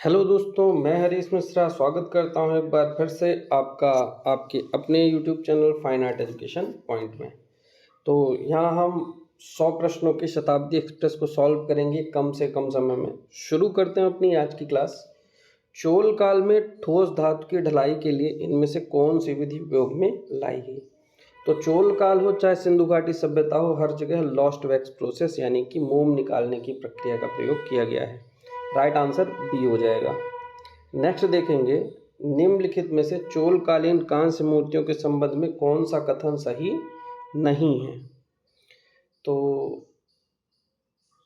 Hello दोस्तों, मैं हरीश मिश्रा स्वागत करता हूं एक बार फिर से आपका आपके अपने YouTube channel fine art education point में। तो यहाँ हम 100 प्रश्नों की शताब्दी एक्सप्रेस को सॉल्व करेंगे कम से कम समय में। शुरू करते हैं अपनी आज की क्लास। चोल काल में ठोस धातु की ढलाई के लिए इनमें से कौन सी विधि उपयोग में लाई गई? तो चोल काल हो चाहे सिंधु घाटी सभ्यता हो, हर जगह लॉस्ट वैक्स प्रोसेस यानी कि मोम निकालने की प्रक्रिया का प्रयोग किया गया है। राइट आंसर बी हो जाएगा। नेक्स्ट देखेंगे, निम्नलिखित में से चोलकालीन कांस्य मूर्तियों के संबंध में कौन सा कथन सही नहीं है? तो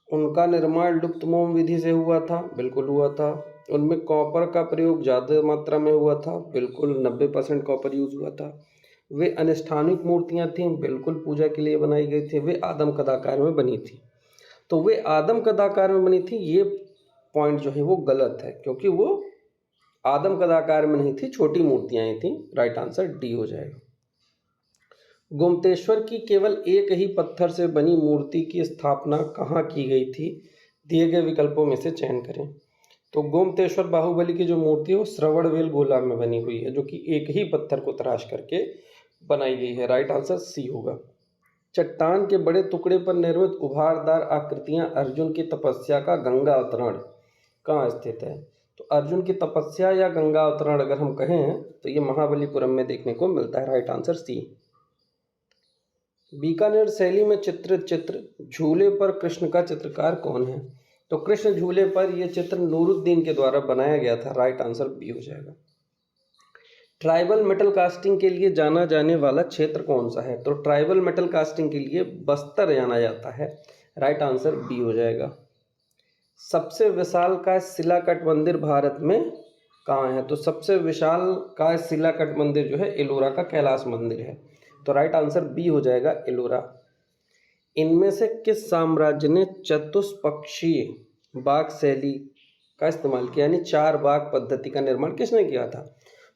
उनका निर्माण लुप्त मोम विधि से हुआ था, बिल्कुल हुआ था। उनमें कॉपर का प्रयोग ज़्यादा मात्रा में हुआ था, बिल्कुल 90% कॉपर यूज हुआ था। वे अनुष्ठानिक मूर्तियां थीं, बिल्कुल पूजा के लिए बनाई गई थी। वे आदम कदाकार में बनी थी। तो वे आदम कदाकार में बनी थी, ये पॉइंट जो है वो गलत है, क्योंकि वो आदम कदाकार में नहीं थी, छोटी मूर्तियां ही थी। राइट आंसर डी हो जाएगा। गोमतेश्वर की केवल एक ही पत्थर से बनी मूर्ति की स्थापना कहाँ की गई थी? दिए गए विकल्पों में से चयन करें। तो गोमतेश्वर बाहुबली की जो मूर्ति है वो श्रवणबेल गोला में बनी हुई है, जो कि एक ही पत्थर को तराश करके बनाई गई है। राइट आंसर सी होगा। चट्टान के बड़े टुकड़े पर निर्मित उभारदार आकृतियां अर्जुन की तपस्या का गंगा अवतरण कहाँ स्थित है? तो अर्जुन की तपस्या या गंगा अवतरण अगर हम कहें तो ये महाबलीपुरम में देखने को मिलता है। राइट आंसर सी। बीकानेर शैली में चित्रित चित्र झूले पर कृष्ण का चित्रकार कौन है? तो कृष्ण झूले पर यह चित्र नूरुद्दीन के द्वारा बनाया गया था। राइट आंसर बी हो जाएगा। ट्राइबल मेटल कास्टिंग के लिए जाना जाने वाला क्षेत्र कौन सा है? तो ट्राइबल मेटल कास्टिंग के लिए बस्तर जाना जाता है। राइट आंसर बी हो जाएगा। सबसे विशालकाय शिलाकट मंदिर भारत में कहाँ है? तो सबसे विशालकाय शिलाकट मंदिर जो है एलोरा का कैलाश मंदिर है। तो राइट आंसर बी हो जाएगा, एलोरा। इनमें से किस साम्राज्य ने चतुष्पक्षीय बाग शैली का इस्तेमाल किया, यानी चार बाग पद्धति का निर्माण किसने किया था?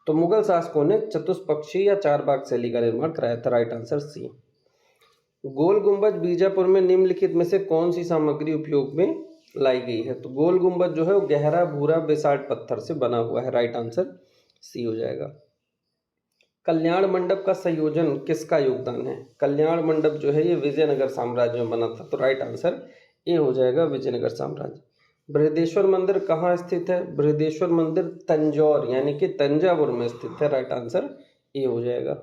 तो मुगल शासकों ने चतुष्पक्षीय या चार बाग शैली का निर्माण कराया था। राइट आंसर सी। गोल गुंबज बीजापुर में निम्नलिखित में से कौन सी सामग्री उपयोग में लाई गई है? तो गोल गुंबज जो है वो गहरा भूरा बेसाल्ट पत्थर से बना हुआ है। राइट आंसर सी हो जाएगा। कल्याण मंडप का संयोजन किसका योगदान है? कल्याण मंडप जो है ये विजयनगर साम्राज्य में बना था। तो राइट आंसर ए हो जाएगा, विजयनगर साम्राज्य। बृहदेश्वर मंदिर कहाँ स्थित है? बृहदेश्वर मंदिर तंजौर यानी कि तंजावुर में स्थित है। राइट आंसर ए हो जाएगा।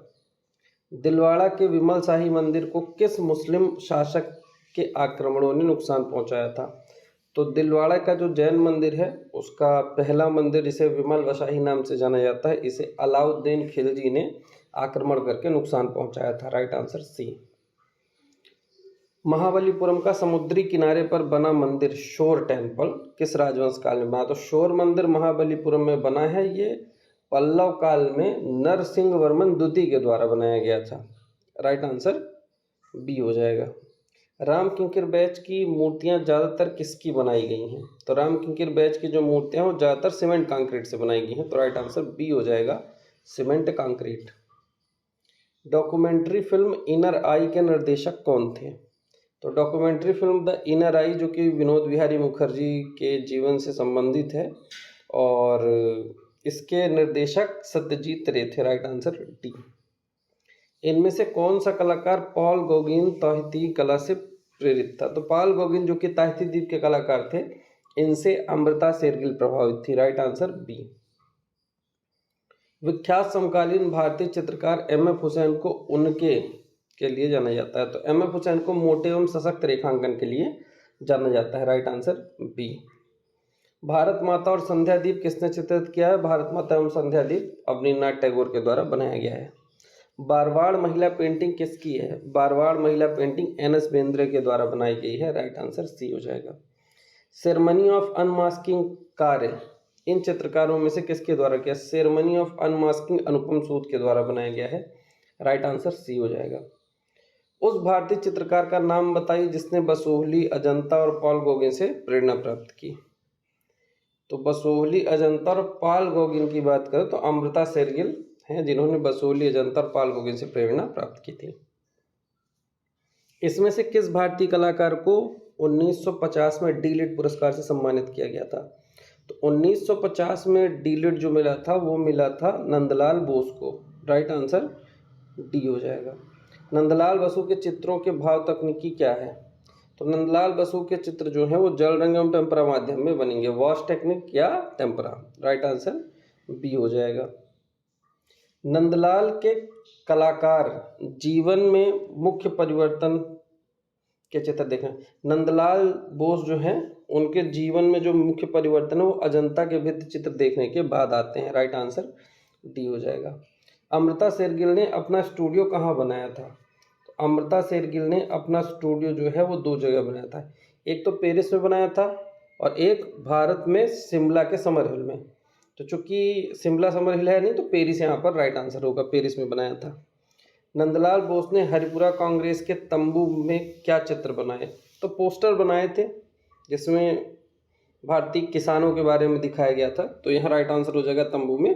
दिलवाड़ा के विमल शाही मंदिर को किस मुस्लिम शासक के आक्रमणों ने नुकसान पहुंचाया था? तो दिलवाड़ा का जो जैन मंदिर है उसका पहला मंदिर, जिसे विमल शाही नाम से जाना जाता है, इसे अलाउद्दीन खिलजी ने आक्रमण करके नुकसान पहुंचाया था। राइट आंसर सी। महाबलीपुरम का समुद्री किनारे पर बना मंदिर शोर टेम्पल किस राजवंश काल में बना? तो शोर मंदिर महाबलीपुरम में बना है, ये पल्लव काल में नरसिंह वर्मन द्वितीय के द्वारा बनाया गया था। राइट आंसर बी हो जाएगा। राम किंकर बैच की मूर्तियां ज़्यादातर किसकी बनाई गई हैं? तो राम किंकर बैच की जो मूर्तियां हैं वो ज़्यादातर सीमेंट कंक्रीट से बनाई गई हैं। तो राइट आंसर बी हो जाएगा, cement concrete. Documentary film inner eye के निर्देशक कौन थे? तो documentary film the inner eye जो कि विनोद बिहारी मुखर्जी के जीवन से संबंधित है और इसके निर्देशक सत्यजीत रे थे। Right answer D. इनमें से कौन सा कलाकार पॉल गौगिन ताहिती कला से प्रेरित था? तो पॉल गौगिन जो कि ताहिती द्वीप के कलाकार थे, इनसे अमृता शेरगिल प्रभावित थी। Right answer B. विख्यात समकालीन भारतीय चित्रकार एम एफ हुसैन को उनके के लिए जाना जाता है। तो एम एफ हुसैन को मोटे एवं सशक्त रेखांकन के लिए जाना जाता है। Right answer B. भारत माता और संध्या दीप किसने चित्रित किया है? भारत माता एवं संध्या दीप अवनींद्रनाथ टैगोर के द्वारा बनाया गया है। बारवाड़ महिला पेंटिंग किसकी है? बारवाड़ महिला पेंटिंग एन एस बेंद्रे के द्वारा बनाई गई है। राइट आंसर सी हो जाएगा। सेरेमनी ऑफ अनमास्किंग कार्य इन चित्रकारों में से किसके द्वारा किया? सेरेमनी ऑफ अनमास्किंग अनुपम सूद के द्वारा बनाया गया है। राइट आंसर सी हो जाएगा। उस भारतीय चित्रकार का नाम बताइए जिसने बसोहली, अजंता और पॉल गौगिन से प्रेरणा प्राप्त की। तो बसोहली, अजंता और पॉल गौगिन की बात करें तो अमृता शेरगिल हैं, जिन्होंने बसोहली, अजंता और पॉल गौगिन से प्रेरणा प्राप्त की थी। इसमें से किस भारतीय कलाकार को 1950 में डी लिट पुरस्कार से सम्मानित किया गया था? तो 1950 में डीलिट जो मिला था वो मिला था नंदलाल बोस को। राइट आंसर डी हो जाएगा। नंदलाल बसु के चित्रों के भाव तकनीकी क्या है? तो नंदलाल बसु के चित्र जो है वो जल रंग एवं टेम्परा माध्यम में बनेंगे, वॉश टेक्निक या टेम्परा। राइट आंसर बी हो जाएगा। नंदलाल के कलाकार जीवन में मुख्य परिवर्तन के चित्र देखें। नंदलाल बोस जो हैं उनके जीवन में जो मुख्य परिवर्तन है वो अजंता के भित्ति चित्र देखने के बाद आते हैं। राइट आंसर डी हो जाएगा। अमृता शेरगिल ने अपना स्टूडियो कहाँ बनाया था? तो अमृता शेरगिल ने अपना स्टूडियो जो है वो 2 जगह बनाया था। एक तो पेरिस में बनाया था और एक भारत में शिमला के समर हिल में। तो चूंकि शिमला समर हिल है नहीं तो पेरिस यहाँ पर राइट आंसर होगा, पेरिस में बनाया था। नंदलाल बोस ने हरिपुरा कांग्रेस के तंबू में क्या चित्र बनाए? तो पोस्टर बनाए थे जिसमें भारतीय किसानों के बारे में दिखाया गया था। तो यहाँ राइट आंसर हो जाएगा तंबू में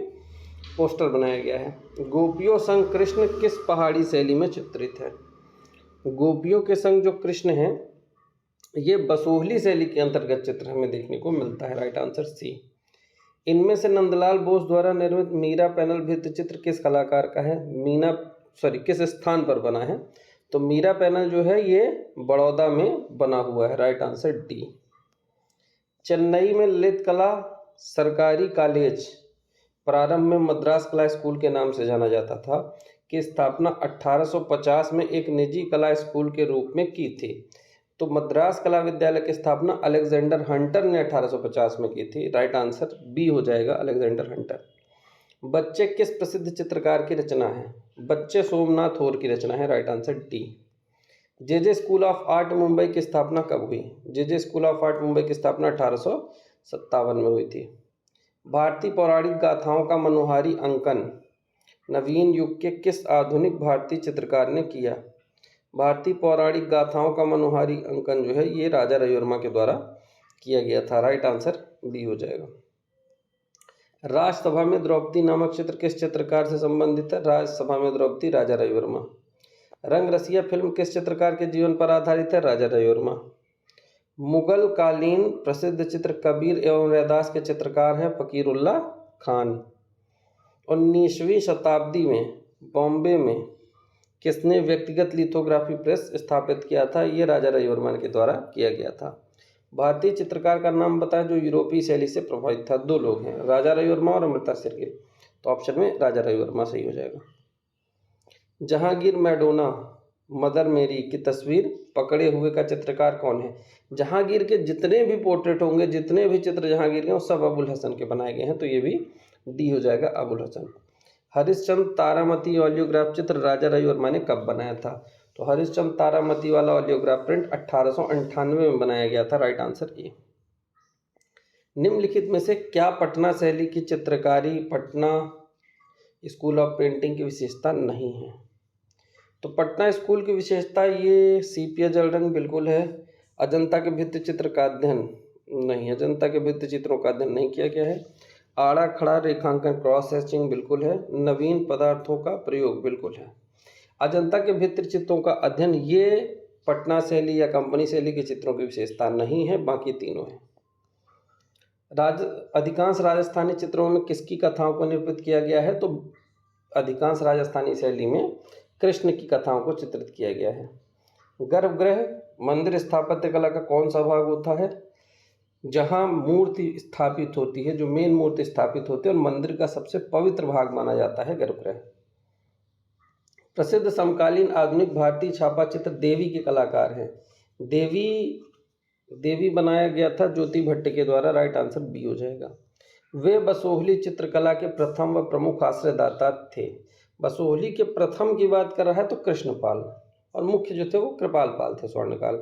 पोस्टर बनाया गया है। गोपियों संग कृष्ण किस पहाड़ी शैली में चित्रित है? गोपियों के संग जो कृष्ण है ये बसोहली शैली के अंतर्गत चित्र हमें देखने को मिलता है। Right answer C. इनमें से नंदलाल बोस द्वारा निर्मित मीरा पैनल भित्ति चित्र किस कलाकार का है? किस स्थान पर बना है? तो मीरा पैनल जो है ये बड़ौदा में बना हुआ है। Right answer D. चेन्नई में ललित कला सरकारी कॉलेज प्रारंभ में मद्रास कला स्कूल के नाम से जाना जाता था की स्थापना 1850 में एक निजी कला स्कूल के रूप में की थी। तो मद्रास कला विद्यालय की स्थापना अलेक्जेंडर हंटर ने 1850 में की थी। राइट आंसर बी हो जाएगा, अलेक्जेंडर हंटर। बच्चे किस प्रसिद्ध चित्रकार की रचना है? बच्चे सोमनाथ होर की रचना है। Right answer D. J school of art Mumbai की स्थापना कब हुई? जे स्कूल ऑफ आर्ट मुंबई की स्थापना 1857 में हुई थी। भारतीय पौराणिक गाथाओं का मनोहारी अंकन नवीन युग के किस आधुनिक भारतीय चित्रकार ने किया? भारतीय पौराणिक गाथाओं का मनोहारी अंकन जो है ये राजा रविवर्मा के द्वारा किया गया था। राइट आंसर बी हो जाएगा। राज्यसभा में द्रौपदी नामक चित्र किस चित्रकार से संबंधित है? राज्यसभा में द्रौपदी राजा रविवर्मा। रंग रसिया फिल्म किस चित्रकार के जीवन पर आधारित है? राजा रविवर्मा। मुगल कालीन प्रसिद्ध चित्र कबीर एवं रैदास के चित्रकार हैं फकीरुल्लाह खान। 19वीं शताब्दी में बॉम्बे में किसने व्यक्तिगत लिथोग्राफी प्रेस स्थापित किया था? ये राजा रविवर्मा के द्वारा किया गया था। भारतीय चित्रकार का नाम बताएं जो यूरोपीय शैली से प्रभावित था। 2 लोग हैं, राजा रविवर्मा और अमृता शेरगिल। तो ऑप्शन में राजा रविवर्मा सही हो जाएगा। जहांगीर मैडोना मदर मेरी की तस्वीर पकड़े हुए का चित्रकार कौन है? जहांगीर के जितने भी पोर्ट्रेट होंगे, जितने भी चित्र जहांगीर के वो सब अबुल हसन के बनाए गए हैं। तो ये भी डी हो जाएगा, अबुल हसन। हरिश्चंद्र तारामती ऑलियोग्राफ चित्र राजा रविवर्मा ने कब बनाया था? तो हरिश्चंद्र तारामती वाला ऑलियोग्राफ प्रिंट 1898 में बनाया गया था। राइट आंसर ए। निम्नलिखित में से क्या पटना शैली की चित्रकारी पटना स्कूल ऑफ पेंटिंग की विशेषता नहीं है? तो पटना स्कूल की विशेषता ये सीपिया जल रंग बिल्कुल है। अजंता के भित्ति चित्र का अध्ययन नहीं, अजंता के भित्ति चित्रों का अध्ययन नहीं किया गया है। आड़ा खड़ा रेखांकन क्रॉस हैचिंग बिल्कुल है। नवीन पदार्थों का प्रयोग बिल्कुल है। अजंता के भित्ति चित्रों का अध्ययन ये पटना शैली या कंपनी शैली के चित्रों की विशेषता नहीं है, बाकी तीनों है। अधिकांश राजस्थानी चित्रों में किसकी कथाओं को निरूपित किया गया है? तो अधिकांश राजस्थानी शैली में कृष्ण की कथाओं को चित्रित किया गया है। गर्भगृह मंदिर स्थापत्य कला का कौन सा भाग होता है? जहां मूर्ति स्थापित होती है, जो मेन मूर्ति स्थापित होती है और मंदिर का सबसे पवित्र भाग माना जाता है गर्भगृह। प्रसिद्ध समकालीन आधुनिक भारतीय छापा चित्र देवी के कलाकार हैं। देवी बनाया गया था ज्योति भट्ट के द्वारा। राइट आंसर बी हो जाएगा। वे बसोहली चित्रकला के प्रथम व प्रमुख आश्रयदाता थे। बसोहली के प्रथम की बात कर रहा है तो कृष्णपाल, और मुख्य जो थे वो कृपाल पाल थे, स्वर्णकाल।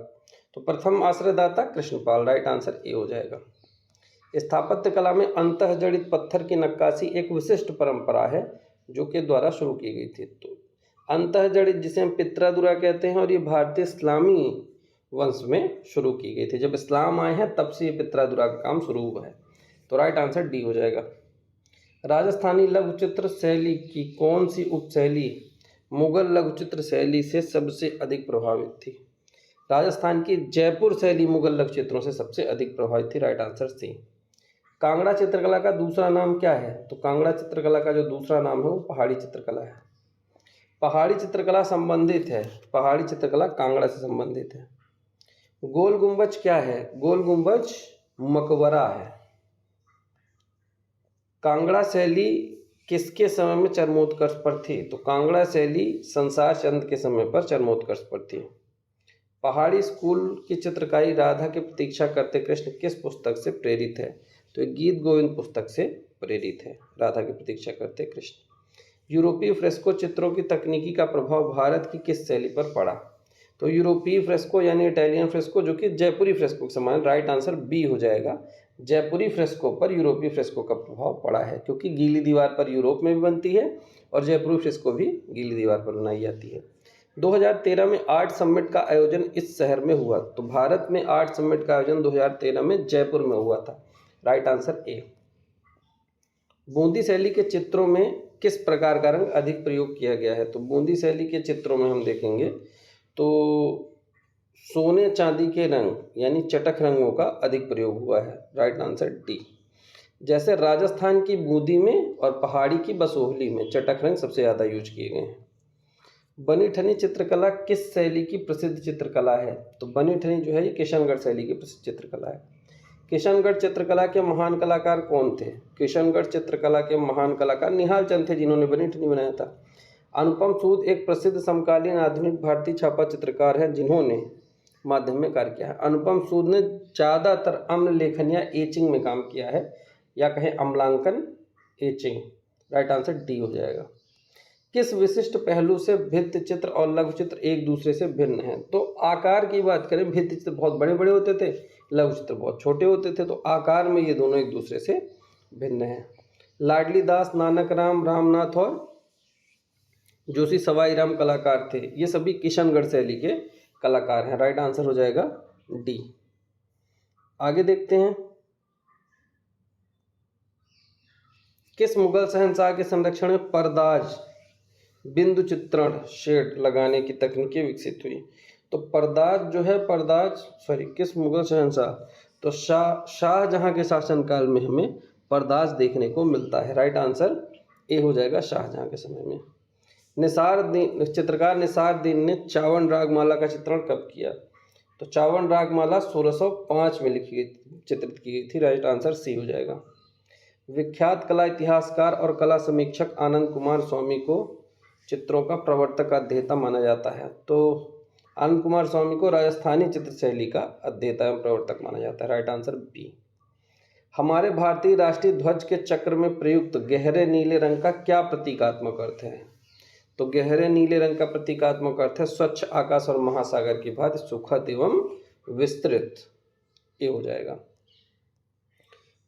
तो प्रथम आश्रयदाता कृष्णपाल। राइट आंसर ए हो जाएगा। स्थापत्य कला में अंतःजड़ित पत्थर की नक्काशी एक विशिष्ट परंपरा है जो के द्वारा शुरू की गई थी। तो अंतःजड़ित जिसे हम पित्रादुरा कहते हैं, और ये भारतीय इस्लामी वंश में शुरू की गई थी। जब इस्लाम आए हैं तब से ये पित्रादुरा का काम शुरू हुआ है। तो राइट आंसर डी हो जाएगा। राजस्थानी लघु चित्र शैली की कौन सी उपशैली मुगल लघु चित्र शैली से सबसे अधिक प्रभावित थी? राजस्थान की जयपुर शैली मुगल लघु चित्रों से सबसे अधिक प्रभावित थी। राइट आंसर सी। कांगड़ा चित्रकला का दूसरा नाम क्या है? तो कांगड़ा चित्रकला का जो दूसरा नाम है वो पहाड़ी चित्रकला है। पहाड़ी चित्रकला संबंधित है, पहाड़ी चित्रकला कांगड़ा से संबंधित है। गोल गुंबज क्या है? गोल गुंबज मकबरा है। कांगड़ा शैली किसके समय में चरमोत्कर्ष पर थी? तो कांगड़ा शैली संसार चंद के समय पर चरमोत्कर्ष पर थी। पहाड़ी स्कूल की चित्रकारी राधा की प्रतीक्षा करते कृष्ण किस पुस्तक से प्रेरित है? तो गीत गोविंद पुस्तक से प्रेरित है, राधा की प्रतीक्षा करते कृष्ण। यूरोपीय फ्रेस्को चित्रों की तकनीकी का प्रभाव भारत की किस शैली पर पड़ा? तो यूरोपीय फ्रेस्को यानी इटालियन फ्रेस्को, जो कि जयपुरी फ्रेस्को के समान, राइट आंसर बी हो जाएगा। जयपुरी फ्रेस्को पर यूरोपीय फ्रेस्को का प्रभाव पड़ा है, क्योंकि गीली दीवार पर यूरोप में भी बनती है और जयपुरी फ्रेस्को भी गीली दीवार पर बनाई जाती है। 2013 में आर्ट समिट का आयोजन इस शहर में हुआ। तो भारत में आर्ट समिट का आयोजन 2013 में जयपुर में हुआ था, राइट आंसर ए। बूंदी शैली के चित्रों में किस प्रकार का रंग अधिक प्रयोग किया गया है? तो बूंदी शैली के चित्रों में हम देखेंगे तो सोने चांदी के रंग यानी चटक रंगों का अधिक प्रयोग हुआ है, राइट आंसर डी। जैसे राजस्थान की बूंदी में और पहाड़ी की बसोहली में चटक रंग सबसे ज़्यादा यूज किए गए हैं। बनी ठनी चित्रकला किस शैली की प्रसिद्ध चित्रकला है? तो बनी ठनी जो है ये किशनगढ़ शैली की प्रसिद्ध चित्रकला है। किशनगढ़ चित्रकला के महान कलाकार कौन थे? किशनगढ़ चित्रकला के महान कलाकार निहाल चंद थे, जिन्होंने बनी ठनी बनाया था। अनुपम सूद एक प्रसिद्ध समकालीन आधुनिक भारतीय छापा चित्रकार हैं, जिन्होंने माध्यम में कार्य किया है। अनुपम सूद ने ज़्यादातर अम्ल लेखन या एचिंग में काम किया है, या कहें अम्लांकन, एचिंग, राइट आंसर डी हो जाएगा। किस विशिष्ट पहलू से भित्ति चित्र और लघु चित्र एक दूसरे से भिन्न हैं? तो आकार की बात करें, भित्ति चित्र बहुत बड़े बड़े होते थे, लघु चित्र बहुत छोटे होते थे, तो आकार में ये दोनों एक दूसरे से भिन्न हैं। लाडली दास, नानक राम, रामनाथ और जोशी सवाई राम कलाकार थे, ये सभी किशनगढ़ शैली के कलाकार हैं, राइट आंसर हो जाएगा डी। आगे देखते हैं, किस मुगल शहंशाह के संरक्षण में परदाज बिंदु चित्रण शेड लगाने की तकनीकें विकसित हुई? तो परदाज जो है, किस मुगल शहंशाह? तो शाहजहां के शासनकाल में हमें परदाज देखने को मिलता है, राइट आंसर ए हो जाएगा, शाहजहां के समय में। चित्रकार निसारदीन ने चावन रागमाला का चित्रण कब किया? तो चावन रागमाला 1605 में चित्रित की गई थी, राइट आंसर सी हो जाएगा। विख्यात कला इतिहासकार और कला समीक्षक आनंद कुमार स्वामी को चित्रों का प्रवर्तक अध्येता माना जाता है। तो आनंद कुमार स्वामी को राजस्थानी चित्र शैली का अध्येता एवं प्रवर्तक माना जाता है, राइट आंसर बी। हमारे भारतीय राष्ट्रीय ध्वज के चक्र में प्रयुक्त गहरे नीले रंग का क्या प्रतीकात्मक अर्थ है? तो गहरे नीले रंग का प्रतीकात्मक अर्थ है स्वच्छ आकाश और महासागर की भांति सुखद एवं विस्तृत, ये हो जाएगा।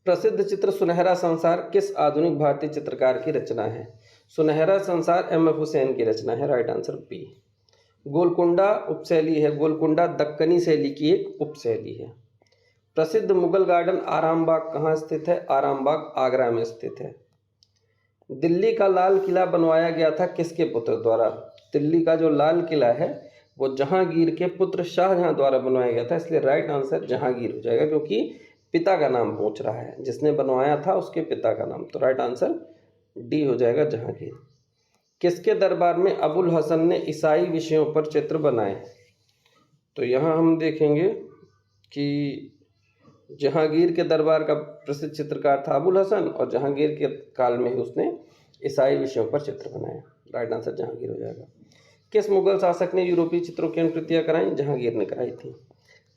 प्रसिद्ध चित्र सुनहरा संसार किस आधुनिक भारतीय चित्रकार की रचना है? सुनहरा संसार एम.एफ. हुसैन की रचना है, राइट आंसर बी। गोलकुंडा उपशैली है, गोलकुंडा दक्कनी शैली की एक उपशैली है। प्रसिद्ध मुगल गार्डन आरामबाग कहाँ स्थित है? आरामबाग आगरा में स्थित है। दिल्ली का लाल किला बनवाया गया था किसके पुत्र द्वारा? दिल्ली का जो लाल किला है वो जहांगीर के पुत्र शाहजहां द्वारा बनवाया गया था, इसलिए राइट आंसर जहांगीर हो जाएगा, क्योंकि पिता का नाम पूछ रहा है, जिसने बनवाया था उसके पिता का नाम, तो राइट आंसर डी हो जाएगा, जहांगीर। किसके दरबार में अबुल हसन ने ईसाई विषयों पर चित्र बनाए? तो यहाँ हम देखेंगे कि जहांगीर के दरबार का प्रसिद्ध चित्रकार था अबुल हसन, और जहांगीर के काल में ही उसने ईसाई विषयों पर चित्र बनाए, राइट आंसर जहांगीर हो जाएगा। किस मुगल शासक ने यूरोपीय चित्रों की अनुकृतियां कराई? जहांगीर ने कराई थी।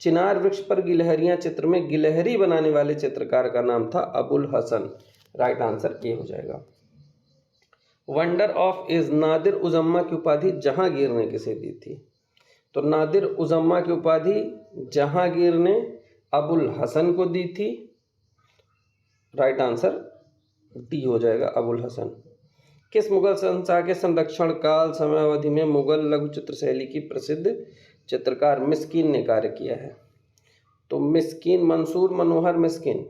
चिनार वृक्ष पर गिलहरियां चित्र में गिलहरी बनाने वाले चित्रकार का नाम था Abul Hasan, right answer A हो जाएगा। Wonder of is Nadir Uzzaman की उपाधि जहांगीर ने किसे दी थी? तो नादिर उजम्मा की उपाधि जहांगीर ने अबुल हसन को दी थी, राइट आंसर डी हो जाएगा, अबुल हसन। किस मुगल शहंशाह के संरक्षण काल समयावधि में मुगल लघु चित्र शैली की प्रसिद्ध चित्रकार मिस्कीन ने कार्य किया है? तो मिस्कीन मंसूर मनोहर मिस्कीन।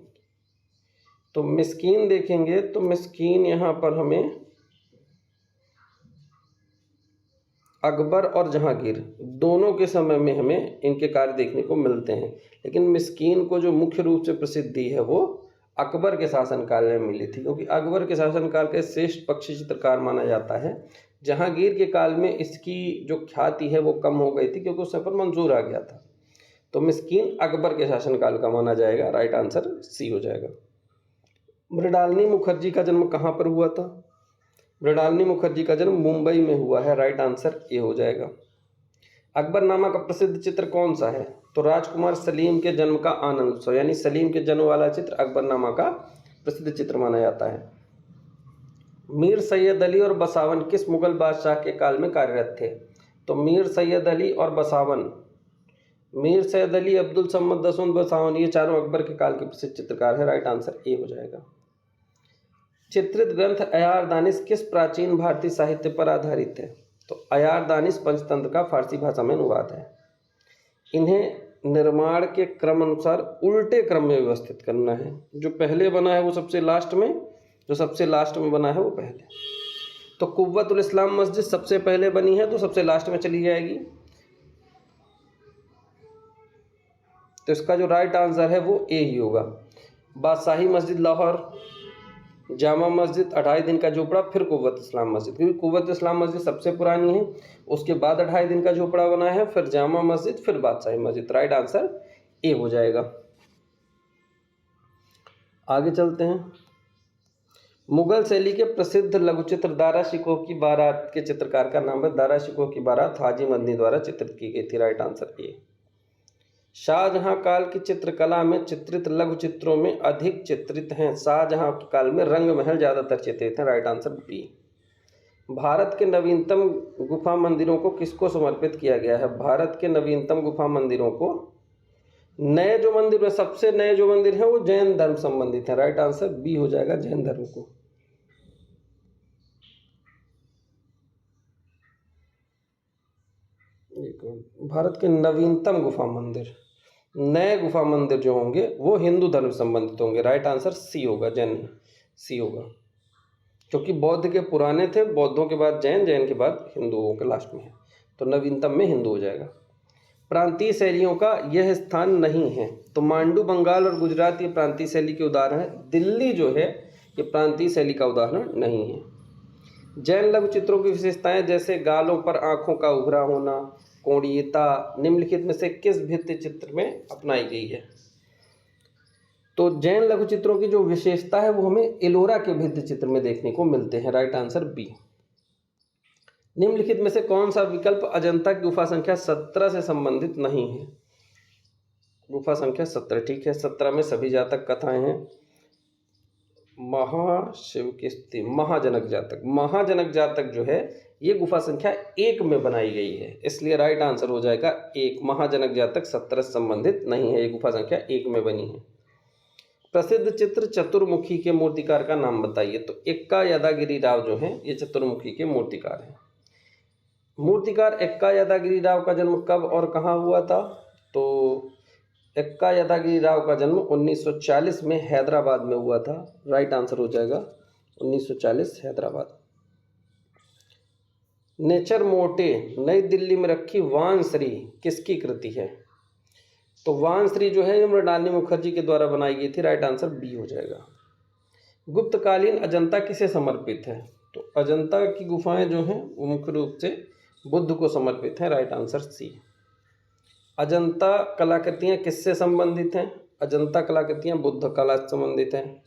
तो मिस्कीन देखेंगे तो मिस्कीन यहाँ पर हमें अकबर और जहांगीर दोनों के समय में हमें इनके कार्य देखने को मिलते हैं, लेकिन मिस्कीन को जो मुख्य रूप से प्रसिद्धि है वो अकबर के शासनकाल में मिली थी, क्योंकि अकबर के शासनकाल के श्रेष्ठ पक्षी चित्रकार माना जाता है। जहांगीर के काल में इसकी जो ख्याति है वो कम हो गई थी, क्योंकि उस पर मंजूर आ गया था। तो मिस्कीन अकबर के शासनकाल का माना जाएगा। राइट आंसर सी हो जाएगा। मृणालिनी मुखर्जी का जन्म कहाँ पर हुआ था? मृणालिनी मुखर्जी का जन्म मुंबई में हुआ है। राइट आंसर ए हो जाएगा। अकबरनामा का प्रसिद्ध चित्र कौन सा है? तो राजकुमार सलीम के जन्म का आनंद उत्सव, यानी सलीम के जन्म वाला चित्र अकबरनामा का प्रसिद्ध चित्र माना जाता है। मीर सैयद अली और बसावन किस मुगल बादशाह के काल में कार्यरत थे? तो मीर सैयद अली और बसावन, मीर सैयद अली, अब्दुल सम्मद, दसवंत बसावन, ये चारों अकबर के काल के प्रसिद्ध चित्रकार हैं। राइट आंसर ए हो जाएगा। चित्रित ग्रंथ अयार दानिश किस प्राचीन भारतीय साहित्य पर आधारित है? तो अयार दानिश पंचतंत्र का फारसी भाषा में अनुवाद है। इन्हें निर्माण के क्रम अनुसार उल्टे क्रम में व्यवस्थित करना है। जो पहले बना है वो सबसे लास्ट में, जो सबसे लास्ट में बना है वो पहले। तो कुव्वतुल इस्लाम मस्जिद सबसे पहले बनी है तो सबसे लास्ट में चली जाएगी। तो इसका जो राइट आंसर है वो ए ही होगा। बादशाही मस्जिद लाहौर, जामा मस्जिद, 28 दिन का झोपड़ा, फिर कुव्वत इस्लाम मस्जिद, क्योंकि कुव्वत इस्लाम मस्जिद सबसे पुरानी है, उसके बाद 28 दिन का झोपड़ा बना है, फिर जामा मस्जिद, फिर बादशाही मस्जिद। राइट आंसर ए हो जाएगा। आगे चलते हैं। मुगल शैली के प्रसिद्ध लघुचित्र दारा शिकोह की बारात के चित्रकार का नाम है। दारा शिकोह की बारात हाजी मदनी द्वारा चित्रित की गई थी। राइट आंसर ए। शाहजहां काल की चित्रकला में चित्रित लघु चित्रों में अधिक चित्रित हैं। शाहजहां के काल में रंग महल ज़्यादातर चित्रित हैं। Right answer B. भारत के नवीनतम गुफा मंदिरों को किसको समर्पित किया गया है? भारत के नवीनतम गुफा मंदिरों को, नए जो मंदिर है, सबसे नए जो मंदिर हैं वो जैन धर्म संबंधित है। राइट आंसर बी हो जाएगा, जैन धर्म को। भारत के नवीनतम गुफा मंदिर, नए गुफा मंदिर जो होंगे वो हिंदू धर्म संबंधित होंगे। राइट आंसर सी होगा, जैन सी होगा, क्योंकि बौद्ध के पुराने थे, बौद्धों के बाद जैन, जैन के बाद हिंदुओं के लास्ट में है, तो नवीनतम में हिंदू हो जाएगा। प्रांतीय शैलियों का यह स्थान नहीं है। तो मांडू बंगाल और गुजरात ये प्रांतीय शैली के उदाहरण है। दिल्ली जो है ये प्रांतीय शैली का उदाहरण नहीं है। जैन लघु चित्रों की विशेषताएं जैसे गालों पर आंखों का उभरा होना, कोणीयता, निम्नलिखित में से किस भित्ति चित्र में अपनाई गई है? तो जैन लघु चित्रों की जो विशेषता है वो हमें एलोरा के भित्ति चित्र में देखने को मिलते हैं। Right answer B. निम्नलिखित में से कौन सा विकल्प अजंता की गुफा संख्या 17 से संबंधित नहीं है? गुफा संख्या 17, ठीक है। 17 में सभी जातक कथाएं हैं। महाशिव की स्थिति, महाजनक जातक, महाजनक जातक जो है ये गुफा संख्या 1 में बनाई गई है, इसलिए राइट आंसर हो जाएगा 1। महाजनक जातक 17 से संबंधित नहीं है, ये गुफा संख्या 1 में बनी है। प्रसिद्ध चित्र चतुर्मुखी के मूर्तिकार का नाम बताइए। तो एक्का यादागिरी राव जो हैं ये चतुर्मुखी के मूर्तिकार हैं। मूर्तिकार एक्का यादागिरी राव का जन्म कब और कहाँ हुआ था? तो एक्का यादागिरी राव का जन्म 1940 में हैदराबाद में हुआ था। राइट आंसर हो जाएगा 1940 हैदराबाद। नेचर मोटे नई दिल्ली में रखी वानश्री किसकी कृति है? तो वानश्री जो है मृणालिनी मुखर्जी के द्वारा बनाई गई थी। राइट आंसर बी हो जाएगा। गुप्तकालीन अजंता किसे समर्पित है? तो अजंता की गुफाएं जो हैं वो मुख्य रूप से बुद्ध को समर्पित हैं। राइट आंसर सी। अजंता कलाकृतियाँ किससे संबंधित हैं? अजंता कलाकृतियाँ बुद्ध कला से संबंधित हैं,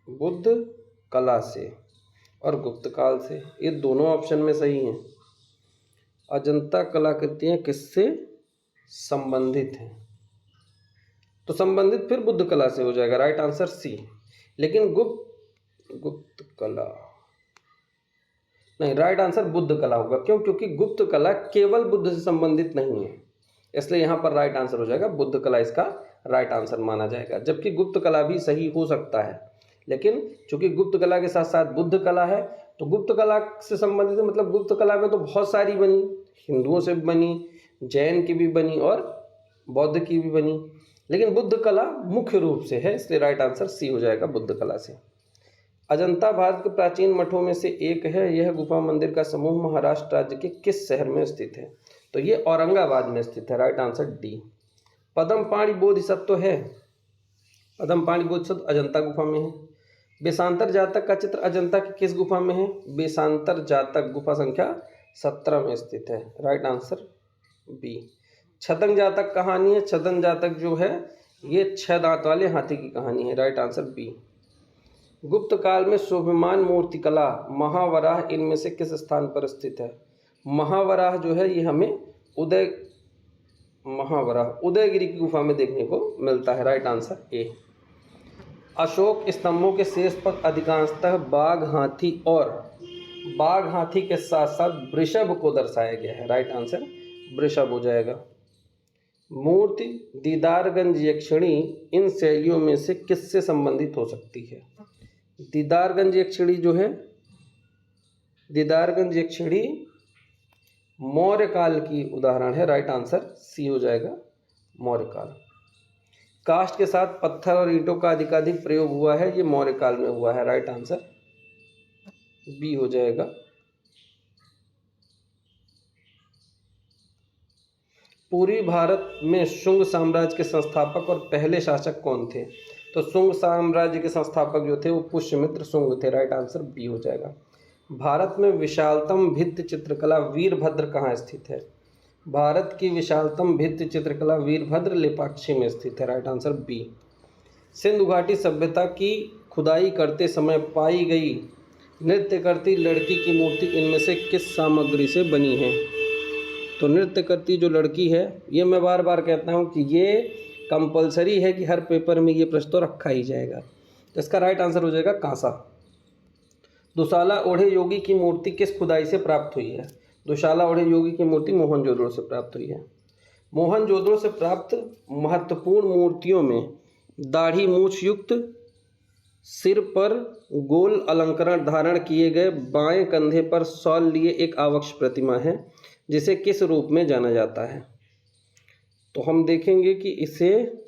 बुद्ध कला से और गुप्त काल से, ये दोनों ऑप्शन में सही हैं। अजंता कलाकृतियाँ किससे संबंधित हैं? तो संबंधित फिर बुद्ध कला से हो जाएगा। Right answer C. लेकिन गुप्त कला नहीं, राइट आंसर बुद्ध कला होगा। क्यों? क्योंकि गुप्त कला केवल बुद्ध से संबंधित नहीं है, इसलिए यहाँ पर राइट आंसर हो जाएगा बुद्ध कला, इसका राइट आंसर माना जाएगा। जबकि गुप्त कला भी सही हो सकता है, लेकिन चूंकि गुप्त कला के साथ साथ बुद्ध कला है, तो गुप्त कला से संबंधित मतलब गुप्त कला में तो बहुत सारी बनी, हिंदुओं से भी बनी, जैन की भी बनी और बौद्ध की भी बनी, लेकिन बुद्ध कला मुख्य रूप से है, इसलिए राइट आंसर सी हो जाएगा बुद्ध कला से। अजंता भारत के प्राचीन मठों में से एक है। यह गुफा मंदिर का समूह महाराष्ट्र राज्य के किस शहर में स्थित है? तो ये औरंगाबाद में स्थित है। Right answer D. Padmapani Bodhisattva है अदमपाणी बोधिसत्व अजंता गुफा में है। बेसांतर जातक का चित्र अजंता की किस गुफा में है? बेसांतर जातक गुफा संख्या 17 में स्थित है। Right answer B. छदंग जातक कहानी है, छदंग जातक जो है ये 6 दांत वाले हाथी की कहानी है। Right answer B. गुप्त काल में शोभमान मूर्तिकला महावराह इनमें से किस स्थान पर स्थित है? महावराह जो है ये हमें उदयगिरी की गुफा में देखने को मिलता है। राइट आंसर ए। अशोक स्तंभों के शीर्ष पर अधिकांशतः बाघ हाथी के साथ साथ वृषभ को दर्शाया गया है। राइट आंसर वृषभ हो जाएगा। मूर्ति दीदारगंज यक्षिणी इन शैलियों में से किससे संबंधित हो सकती है? दीदारगंज यक्षिणी जो है, दीदारगंज यक्षिणी मौर्य काल की उदाहरण है। राइट आंसर सी हो जाएगा, मौर्य काल। काष्ठ के साथ पत्थर और ईंटों का अधिकाधिक प्रयोग हुआ है, ये मौर्य काल में हुआ है। राइट आंसर बी हो जाएगा। पूर्वी भारत में शुंग साम्राज्य के संस्थापक और पहले शासक कौन थे? तो शुंग साम्राज्य के संस्थापक जो थे वो पुष्यमित्र शुंग थे। राइट आंसर बी हो जाएगा। भारत में विशालतम भित्ति चित्रकला वीरभद्र कहाँ स्थित है? भारत की विशालतम भित्ति चित्रकला वीरभद्र लेपाक्षी में स्थित है। Right answer B. सिंधु घाटी सभ्यता की खुदाई करते समय पाई गई नृत्य करती लड़की की मूर्ति इनमें से किस सामग्री से बनी है? तो नृत्य करती जो लड़की है, ये मैं बार बार कहता हूँ कि ये कंपलसरी है कि हर पेपर में ये प्रश्न तो रखा ही जाएगा। तो इसका राइट आंसर हो जाएगा कांसा। दुशाला ओढ़े योगी की मूर्ति किस खुदाई से प्राप्त हुई है? दुशाला ओढ़े योगी की मूर्ति मोहनजोदड़ो से प्राप्त हुई है। मोहनजोदड़ो से प्राप्त महत्वपूर्ण मूर्तियों में दाढ़ी मूछ युक्त, सिर पर गोल अलंकरण धारण किए गए, बाएं कंधे पर शॉल लिए एक आवक्ष प्रतिमा है, जिसे किस रूप में जाना जाता है? तो हम देखेंगे कि इसे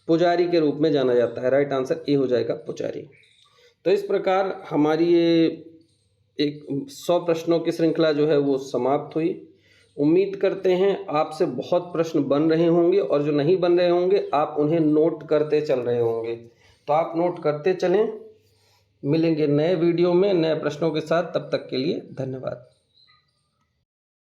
पुजारी के रूप में जाना जाता है। राइट आंसर ए हो जाएगा, पुजारी। तो इस प्रकार हमारी ये एक 100 प्रश्नों की श्रृंखला जो है वो समाप्त हुई। उम्मीद करते हैं आपसे बहुत प्रश्न बन रहे होंगे, और जो नहीं बन रहे होंगे आप उन्हें नोट करते चल रहे होंगे। तो आप नोट करते चलें। मिलेंगे नए वीडियो में नए प्रश्नों के साथ, तब तक के लिए धन्यवाद।